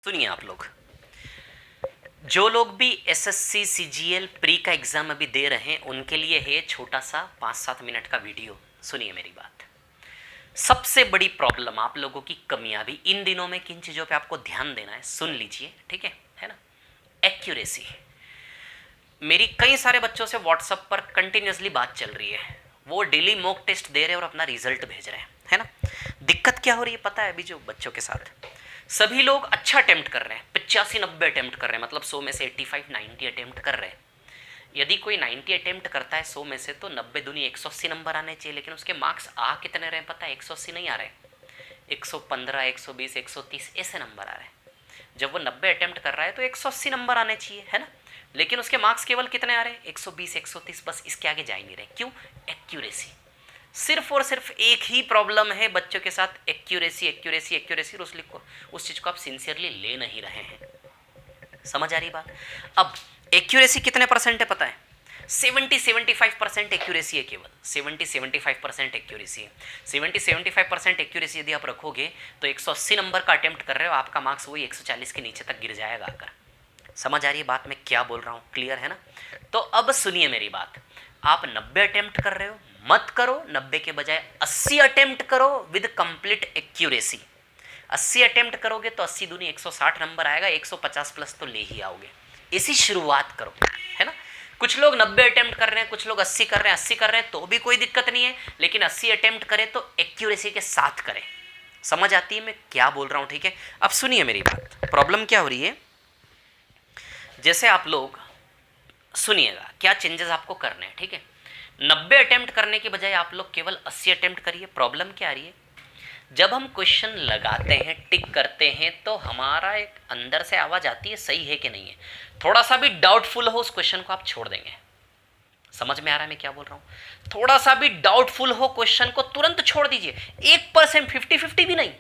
सुनिए आप लोग, जो लोग भी एसएससी सीजीएल प्री का एग्जाम अभी दे रहे हैं उनके लिए है छोटा सा 5-7 मिनट का वीडियो। सुनिए मेरी बात। सबसे बड़ी प्रॉब्लम आप लोगों की कमियां भी इन दिनों में किन चीज़ों पे आपको ध्यान देना है, सुन लीजिए, ठीक है ना। एक्यूरेसी। मेरी कई सारे बच्चों से व्हाट्सएप पर कंटिन्यूसली बात चल रही है, वो डेली मॉक टेस्ट दे रहे हैं और अपना रिजल्ट भेज रहे हैं, है ना। दिक्कत क्या हो रही है पता है? अभी जो बच्चों के साथ सभी लोग अच्छा अटेम्प्ट कर रहे हैं, 85-90 अटेम्प्ट कर रहे हैं, मतलब 100 में से 85-90 अटेम्प्ट कर रहे हैं। यदि कोई 90 अटेम्प्ट करता है 100 में से तो 90 दूनी 180 नंबर आने चाहिए, लेकिन उसके मार्क्स आ कितने रहे पता है? 180 नहीं आ रहे, 115, 120, 130 ऐसे नंबर आ रहे हैं। जब वो 90 अटेम्प्ट कर रहा है तो 180 नंबर आने चाहिए, है ना, लेकिन उसके मार्क्स केवल कितने आ रहे हैं? 120, 130, बस इसके आगे जा ही नहीं रहे। क्यों? एक्यूरेसी। सिर्फ और सिर्फ एक ही प्रॉब्लम है बच्चों के साथ, एक्यूरेसी एक्यूरेसी एक्यूरेसी। उस चीज को आप सिंसियरली ले नहीं रहे हैं। समझ आ रही बात? अब एक्यूरेसी कितने परसेंट है पता है? 70-75% एक्यूरेसी है, केवल 70-75% एक्यूरेसी है। 70-75% एक्यूरेसी यदि आप रखोगे तो 180 नंबर का अटेम्प्ट कर रहे हो, आपका मार्क्स वही 140 के नीचे तक गिर जाएगा आकर। समझ आ रही है बात मैं क्या बोल रहा हूँ? क्लियर है ना? तो अब सुनिए मेरी बात। आप 90 अटेम्प्ट कर रहे हो, मत करो 90 के बजाय 80 अटेम्प्ट करो विद कंप्लीट एक्यूरेसी। 80 अटेम्प्ट करोगे तो 80 दूनी 160 नंबर आएगा, 150 प्लस तो ले ही आओगे। इसी शुरुआत करो, है ना। कुछ लोग 90 अटेम्प्ट कर रहे हैं, कुछ लोग 80 कर रहे हैं, 80 कर रहे हैं तो भी कोई दिक्कत नहीं है, लेकिन 80 अटेम्प्ट करें तो एक्यूरेसी के साथ करें। समझ आती है मैं क्या बोल रहा हूं? ठीक है, अब सुनिए मेरी बात। प्रॉब्लम क्या हो रही है, जैसे आप लोग सुनिएगा क्या चेंजेस आपको करने हैं, ठीक है। 90 अटेम्प्ट करने के बजाय आप लोग केवल 80 अटेम्प्ट करिए। प्रॉब्लम क्या आ रही है? जब हम क्वेश्चन लगाते हैं, टिक करते हैं, तो हमारा एक अंदर से आवाज आती है सही है कि नहीं है। थोड़ा सा भी डाउटफुल हो उस क्वेश्चन को आप छोड़ देंगे। समझ में आ रहा है मैं क्या बोल रहा हूं? थोड़ा सा भी डाउटफुल हो क्वेश्चन को तुरंत छोड़ दीजिए। 1% 50-50 भी नहीं,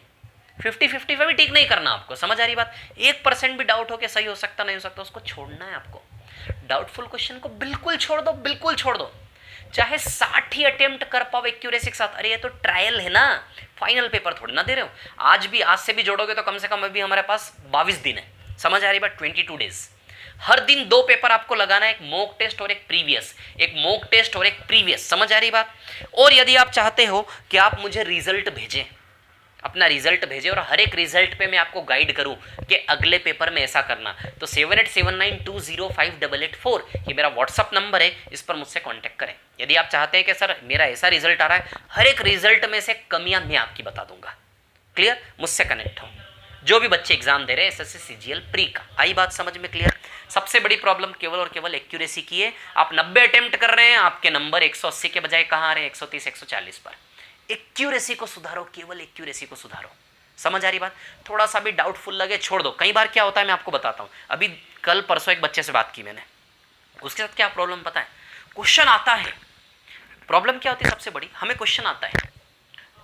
50-50 पे भी टिक नहीं करना आपको। समझ आ रही बात? 1% भी डाउट हो के सही हो सकता नहीं हो सकता, उसको छोड़ना है आपको। डाउटफुल क्वेश्चन को बिल्कुल छोड़ दो, बिल्कुल छोड़ दो। चाहे 60 ही अटेम्प्ट कर पाओ एक्यूरेसी के साथ। अरे ये तो ट्रायल है ना, फाइनल पेपर थोड़ी ना दे रहे हो। आज से भी जोड़ोगे तो कम से कम अभी हमारे पास 22 दिन है। समझ आ रही बात? 22 डेज। हर दिन 2 पेपर आपको लगाना है, एक मॉक टेस्ट और एक प्रीवियस, एक मॉक टेस्ट और एक प्रीवियस। समझ आ रही बात? और यदि आप चाहते हो कि आप मुझे रिजल्ट भेजें, अपना रिजल्ट भेजें और हर एक रिजल्ट पे मैं आपको गाइड करूं कि अगले पेपर में ऐसा करना, तो 7879205884 ये मेरा व्हाट्सअप नंबर है, इस पर मुझसे कांटेक्ट करें। यदि आप चाहते हैं कि सर मेरा ऐसा रिजल्ट आ रहा है, हर एक रिजल्ट में से कमियां मैं आपकी बता दूंगा। क्लियर? मुझसे कनेक्ट हो। जो भी बच्चे एग्जाम दे रहे हैं एसएससी सीजीएल प्री का, आई बात समझ में? क्लियर? सबसे बड़ी प्रॉब्लम केवल और केवल एक्यूरेसी की है। आप 90 अटेम्प्ट कर रहे हैं, आपके नंबर 180 के बजाय कहाँ आ रहे हैं? 130, 140 पर। एक्यूरेसी को सुधारो, केवल एक्यूरेसी को सुधारो। समझ आ रही बात? थोड़ा सा भी डाउटफुल लगे छोड़ दो। कई बार क्या होता है मैं आपको बताता हूं। अभी कल परसों एक बच्चे से बात की मैंने, उसके साथ क्या प्रॉब्लम पता है? क्वेश्चन आता है, प्रॉब्लम क्या होती है सबसे बड़ी, हमें क्वेश्चन आता है,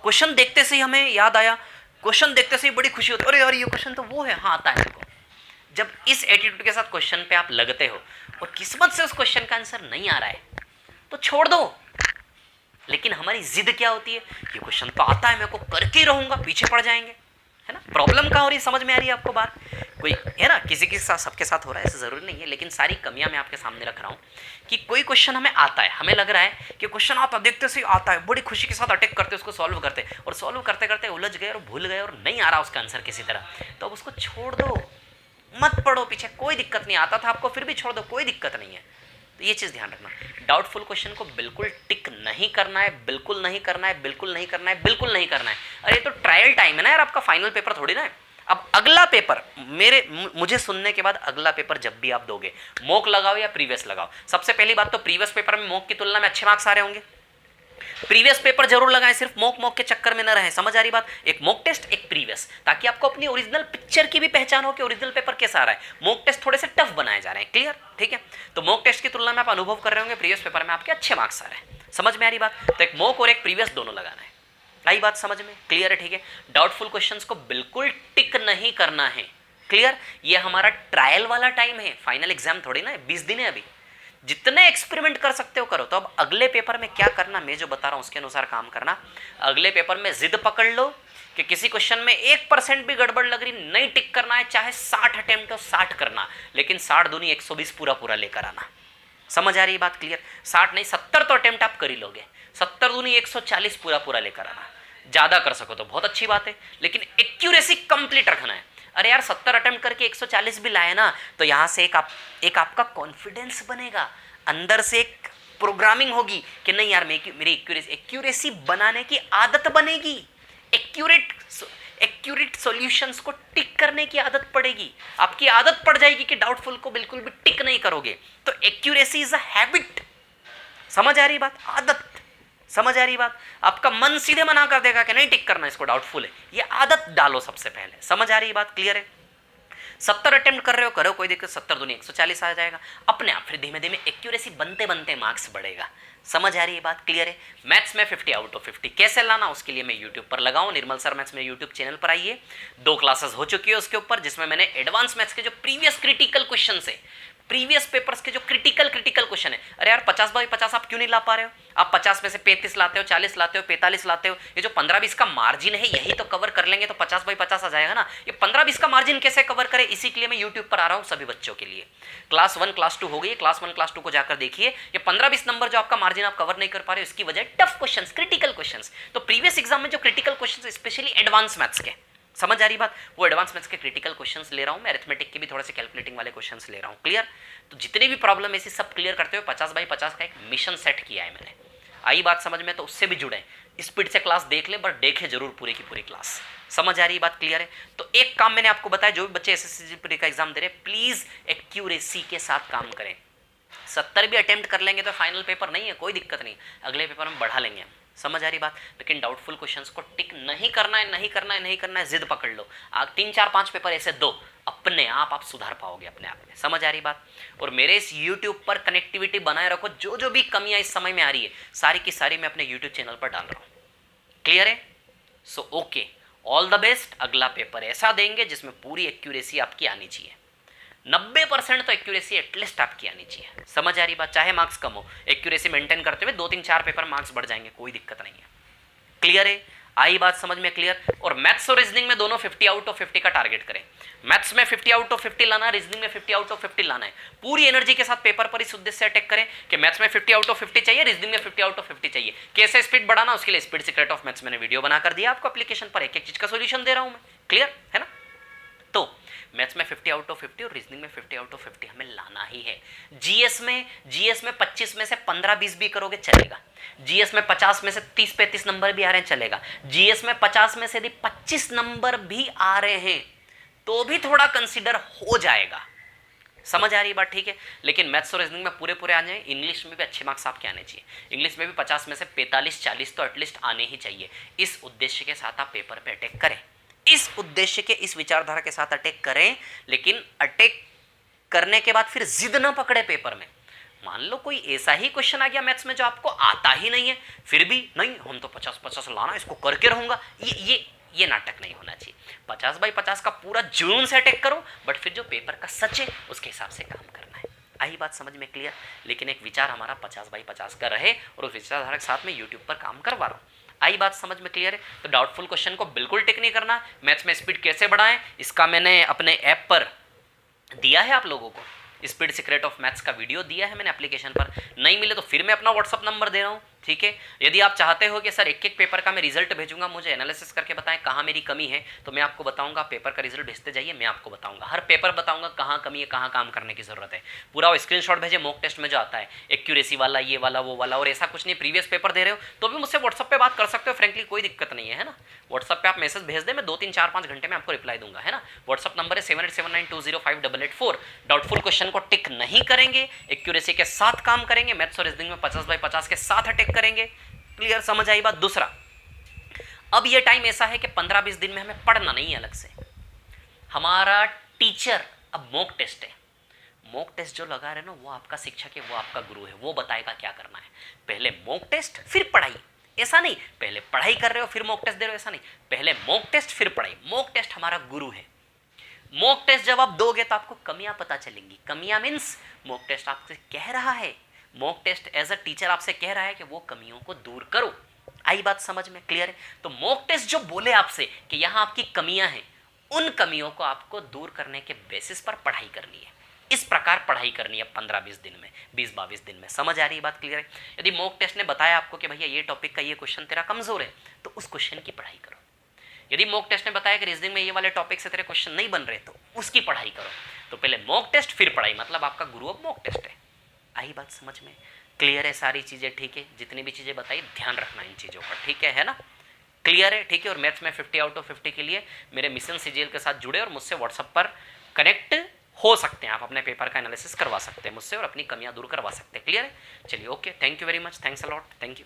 क्वेश्चन देखते से ही हमें याद आया, क्वेश्चन देखते से ही बड़ी खुशी होती है, अरे यार ये क्वेश्चन तो वो है, हाँ आता है देखो। जब इस एटीट्यूड के साथ क्वेश्चन पे आप लगते हो और किस्मत से उस क्वेश्चन का आंसर नहीं आ रहा है तो छोड़ दो। लेकिन हमारी जिद क्या होती है? ये क्वेश्चन तो आता है, मैं को करके ही रहूंगा, पीछे पड़ जाएंगे, है ना। प्रॉब्लम कहाँ हो रही है? समझ में आ रही है आपको बात? कोई है ना, किसी के साथ सबके साथ हो रहा है ऐसा जरूरी नहीं है, लेकिन सारी कमियां मैं आपके सामने रख रहा हूँ कि कोई क्वेश्चन हमें आता है, हमें लग रहा है कि क्वेश्चन आता, देखते से आता है, बड़ी खुशी के साथ अटैक करते, उसको सॉल्व करते, और सॉल्व करते करते उलझ गए और भूल गए और नहीं आ रहा उसका आंसर किसी तरह, तो अब उसको छोड़ दो, मत पढ़ो पीछे, कोई दिक्कत नहीं। आता था आपको फिर भी छोड़ दो, कोई दिक्कत नहीं है। तो ये चीज़ ध्यान रखना, डाउटफुल क्वेश्चन को बिल्कुल टिक नहीं करना है, बिल्कुल नहीं करना है, बिल्कुल नहीं करना है, बिल्कुल नहीं करना है। अरे तो ट्रायल टाइम है ना यार, आपका फाइनल पेपर थोड़ी ना है। अब अगला पेपर मुझे सुनने के बाद अगला पेपर जब भी आप दोगे, मॉक लगाओ या प्रीवियस लगाओ। सबसे पहली बात तो प्रीवियस पेपर में मॉक की तुलना में अच्छे मार्क्स आ रहे होंगे, प्रीवियस पेपर जरूर लगाएं, सिर्फ मॉक के चक्कर में न रहे। समझ आ रही बात? एक मॉक टेस्ट, एक प्रीवियस, ताकि आपको अपनी ओरिजिनल पिक्चर की भी पहचान हो कि ओरिजिनल पेपर कैसा आ रहा है। मॉक टेस्ट थोड़े से टफ बनाए जा रहे हैं, क्लियर? ठीक है, तो मॉक टेस्ट की तुलना में आप अनुभव कर रहे होंगे, प्रीवियस पेपर में आपके अच्छे मार्क्स आ रहे हैं। समझ में आ रही बात? तो एक मॉक और एक प्रीवियस दोनों लगाना है। आई बात समझ में? क्लियर है? ठीक है, डाउटफुल क्वेश्चंस को बिल्कुल टिक नहीं करना है। क्लियर? ये हमारा ट्रायल वाला टाइम है, फाइनल एग्जाम थोड़ी ना है, 20 दिन है अभी। जितने एक्सपेरिमेंट कर सकते हो करो। तो अब अगले पेपर में क्या करना, मैं जो बता रहा हूं उसके अनुसार काम करना। अगले पेपर में जिद पकड़ लो कि किसी क्वेश्चन में 1% भी गड़बड़ लग रही, नहीं टिक करना है, चाहे 60 अटेम्प्ट हो 60 करना, लेकिन 60 दूनी 120 पूरा पूरा लेकर आना। समझ आ रही है बात क्लियर? 60 नहीं 70 तो अटेम्प्ट आप कर ही लोगे, 70 दूनी 140 पूरा पूरा लेकर आना। ज्यादा कर सको तो बहुत अच्छी बात है, लेकिन एक्यूरेसी कंप्लीट रखना है। अरे यार 70 अटेम्प्ट करके 140 भी लाए ना, तो यहां से एक आपका कॉन्फिडेंस बनेगा, अंदर से एक प्रोग्रामिंग होगी कि नहीं यार मेरी एक्यूरेसी बनाने की आदत बनेगी, एक्यूरेट सॉल्यूशंस को टिक करने की आदत पड़ेगी। आपकी आदत पड़ जाएगी कि डाउटफुल को बिल्कुल भी टिक नहीं करोगे, तो एक्यूरेसी इज अ हैबिट। समझ आ रही बात? आदत। समझ आ रही बात? आपका मन सीधे मना कर देगा कि नहीं टिक करना, इसको डाउटफुल है, ये आदत डालो सबसे पहले। समझ आ रही बात? क्लियर है? 70 अटेम्प्ट कर रहे हो, करो, कोई दिक्कत, 70 दूनी 140 आ जाएगा अपने आप, फिर धीमे धीमे एक्यूरेसी बनते बनते मार्क्स बढ़ेगा। समझ आ रही है बात? क्लियर है? मैथ्स में 50 आउट ऑफ 50 कैसे लाना, उसके लिए मैं यूट्यूब पर लगाऊं, निर्मल सर मैथ्स में यूट्यूब चैनल पर आइए, 2 क्लासेस हो चुकी है उसके ऊपर, जिसमें मैंने एडवांस मैथ्स के जो प्रीवियस क्रिटिकल क्वेश्चन है, प्रीवियस पेपर्स के जो क्रिटिकल क्वेश्चन है, अरे यार 50 बाई 50 आप क्यों नहीं ला पा रहे हो? आप 50 में से 35 लाते हो, 40 लाते हो, 45 लाते हो, ये जो 15-20 का मार्जिन है यही तो कवर कर लेंगे तो 50 बाई 50 आ जाएगा ना। ये 15-20 का मार्जिन कैसे कवर करे, इसी के लिए मैं यूट्यूब पर आ रहा हूं सभी बच्चों के लिए। क्लास 1 क्लास 2 हो गई, क्लास 1 क्लास 2 को जाकर देखिए, ये 15-20 नंबर जो आपका मार्जिन आप कवर नहीं कर पा रहे हो, इसकी वजह टफ क्वेश्चन, क्रिटिकल क्वेश्चन। तो प्रीवियस एग्जाम में जो critical question, specially advance maths के, समझ आ रही बात, वो एडवांस मैथ्स के क्रिटिकल क्वेश्चंस ले रहा हूं मैं, अरिथमेटिक के भी थोड़े से कैलकुलेटिंग वाले क्वेश्चंस ले रहा हूं। क्लियर? तो जितने भी प्रॉब्लम है सब क्लियर करते हुए 50 बाई 50 का एक मिशन सेट किया है मैंने। आई बात समझ में? तो उससे भी जुड़े, स्पीड से क्लास देख ले, बट देखे जरूर पूरी की पूरी क्लास। समझ आ रही बात? क्लियर है? तो एक काम मैंने आपको बताया, जो भी बच्चे एसएससी प्री का एग्जाम दे रहे, प्लीज एक्यूरेसी के साथ काम करें। 70 भी अटेम्प्ट कर लेंगे तो फाइनल पेपर नहीं है, कोई दिक्कत नहीं, अगले पेपर में बढ़ा लेंगे हम। समझ आ रही बात? लेकिन डाउटफुल क्वेश्चंस को टिक नहीं करना है, नहीं करना है, नहीं करना है, जिद पकड़ लो। आप 3 4 5 पेपर ऐसे दो, अपने आप सुधार पाओगे अपने आप में। समझ आ रही बात? और मेरे इस YouTube पर कनेक्टिविटी बनाए रखो, जो भी कमियां इस समय में आ रही है सारी की सारी मैं अपने YouTube चैनल पर डाल रहा हूं। क्लियर है? So okay, all the best. अगला पेपर ऐसा देंगे जिसमें पूरी एक्यूरेसी आपकी आनी चाहिए, 90% तो एक्यूरेसी एटलीस्ट आपकी आनी चाहिए। समझ आ रही बात? चाहे मार्क्स कम हो, एक्यूरेसी मेंटेन करते हुए 2 3 4 पेपर मार्क्स बढ़ जाएंगे, कोई दिक्कत नहीं है। क्लियर है? आई बात समझ में? क्लियर? और मैथ्स और रीजनिंग में दोनों 50 आउट ऑफ 50 का टारगेट करें। मैथ्स में 50 आउट ऑफ 50 लाना, रीजनिंग में 50 आउट ऑफ 50 लाना है। पूरी एनर्जी के साथ पेपर पर इस उद्देश्य से अटैक करें कि मैथ्स में 50 आउट ऑफ 50 चाहिए, रीजनिंग में 50 आउट ऑफ 50 चाहिए। कैसे स्पीड बढ़ाना, उसके लिए स्पीड सीक्रेट ऑफ मैथ्स मैंने वीडियो बनाकर दिया आपको, एप्लीकेशन पर एक एक चीज का सोल्यूशन दे रहा हूं मैं। क्लियर है ना? तो मैथ्स में 50 आउट ऑफ 50 और रीजनिंग में 50 आउट ऑफ 50 हमें लाना ही है। जीएस में 25 में से 15-20 भी करोगे चलेगा। जीएस में 50 में से 30-35 नंबर भी आ रहे हैं चलेगा। जीएस में 50 में से यदि 25 नंबर भी आ रहे हैं तो भी थोड़ा कंसीडर हो जाएगा। समझ आ रही बात? ठीक है? लेकिन मैथ्स और रीजनिंग में पूरे आ जाए, इंग्लिश में भी अच्छे मार्क्स आपके आने चाहिए। इंग्लिश में भी 50 में से 45-40 तो एटलीस्ट आने ही चाहिए। इस उद्देश्य के साथ आप पेपर पे अटैक करें, इस उद्देश्य के, इस विचारधारा के साथ अटैक करें। लेकिन अटैक करने के बाद फिर जिद ना पकड़े पेपर में। मान लो कोई ऐसा ही क्वेश्चन आ गया मैथ्स में जो आपको आता ही नहीं है, फिर भी नहीं हम तो 50-50 लाना, इसको करके रहूंगा, ये नाटक नहीं होना चाहिए। 50 बाई 50 का पूरा जुनून से अटैक करो, बट फिर जो पेपर का सच है उसके हिसाब से काम करना है। आई बात समझ में? क्लियर? लेकिन एक विचार हमारा 50 बाई 50 का रहे, और उस विचारधारा के साथ में यूट्यूब पर काम करवा रहा हूं। आई बात समझ में? क्लियर है? तो डाउटफुल क्वेश्चन को बिल्कुल टिक नहीं करना। मैथ्स में स्पीड कैसे बढ़ाएं, इसका मैंने अपने ऐप पर दिया है आप लोगों को, स्पीड सीक्रेट ऑफ मैथ्स का वीडियो दिया है मैंने एप्लीकेशन पर। नहीं मिले तो फिर मैं अपना व्हाट्सअप नंबर दे रहा हूँ। ठीक है? यदि आप चाहते हो कि सर एक एक पेपर का मैं रिजल्ट भेजूंगा, मुझे एनालिसिस करके बताएं कहाँ मेरी कमी है, तो मैं आपको बताऊंगा। पेपर का रिजल्ट भेजते जाइए, मैं आपको बताऊंगा, हर पेपर बताऊंगा कहाँ कमी है, कहाँ काम करने की जरूरत है। पूरा स्क्रीनशॉट भेजे मॉक टेस्ट में जो आता है, एक्यूरेसी वाला, ये वाला, वो वाला। और ऐसा कुछ नहीं, प्रीवियस पेपर दे रहे हो तो भी मुझसे व्हाट्सअप पे बात कर सकते हो, फ्रेंकली कोई दिक्कत नहीं है ना। व्हाट्सअप पे आप मैसेज भेज दे, मैं 2 3 4 5 घंटे में आपको रिप्लाई दूंगा, है ना। व्हाट्सअप नंबर है 7879205884। डाउटफुल क्वेश्चन को टिक नहीं करेंगे, एक्यूरेसी के साथ काम करेंगे, मैथ्स और रीजनिंग में 50 बाई 50 के साथ अटैक करेंगे। क्लियर? समझ आई बात? दूसरा, अब ये टाइम ऐसा है कि 15-20 दिन में हमें पढ़ना नहीं है अलग से। हमारा टीचर अब मॉक टेस्ट है, मॉक टेस्ट जो लगा रहे ना वो आपका शिक्षक है, वो आपका गुरु है, वो बताएगा क्या करना है। पहले मॉक टेस्ट फिर पढ़ाई, ऐसा नहीं पहले पढ़ाई कर रहे हो फिर मॉक टेस्ट दे रहे हो, ऐसा नहीं, पहले मॉक टेस्ट फिर पढ़ाई। मॉक टेस्ट हमारा गुरु है। मॉक टेस्ट जब आप दोगे तो आपको कमियां पता चलेंगी। कमियां मीन्स मॉक टेस्ट आपसे कह रहा है, mock test as a teacher आपसे कह रहा है कि वो कमियों को दूर करो। आई बात समझ में? क्लियर है? तो मॉक टेस्ट जो बोले आपसे कि यहां आपकी कमियां हैं, उन कमियों को आपको दूर करने के बेसिस पर पढ़ाई करनी है। इस प्रकार पढ़ाई करनी है 15-20 दिन में, 20-22 दिन में। समझ आ रही है बात? क्लियर है? यदि मॉक टेस्ट ने बताया आपको कि भैया ये टॉपिक का ये क्वेश्चन तेरा कमजोर है, तो उस क्वेश्चन की पढ़ाई करो। यदि मॉक टेस्ट ने बताया कि रीजनिंग में ये वाले टॉपिक से तेरे क्वेश्चन नहीं बन रहे, तो उसकी पढ़ाई करो। तो पहले मॉक टेस्ट फिर पढ़ाई, मतलब आपका गुरु अब मॉक टेस्ट है। आई बात समझ में? क्लियर है सारी चीजें? ठीक है, जितनी भी चीजें बताई ध्यान रखना इन चीजों का, ठीक है ना? क्लियर है? ठीक है। और मैथ्स में 50 आउट ऑफ 50 के लिए मेरे मिशन सीजीएल के साथ जुड़े और मुझसे व्हाट्सएप पर कनेक्ट हो सकते हैं। आप अपने पेपर का एनालिसिस करवा सकते हैं मुझसे और अपनी कमियां दूर करवा सकते हैं। क्लियर है? चलिए, okay, thank you very much, thanks a lot, thank you.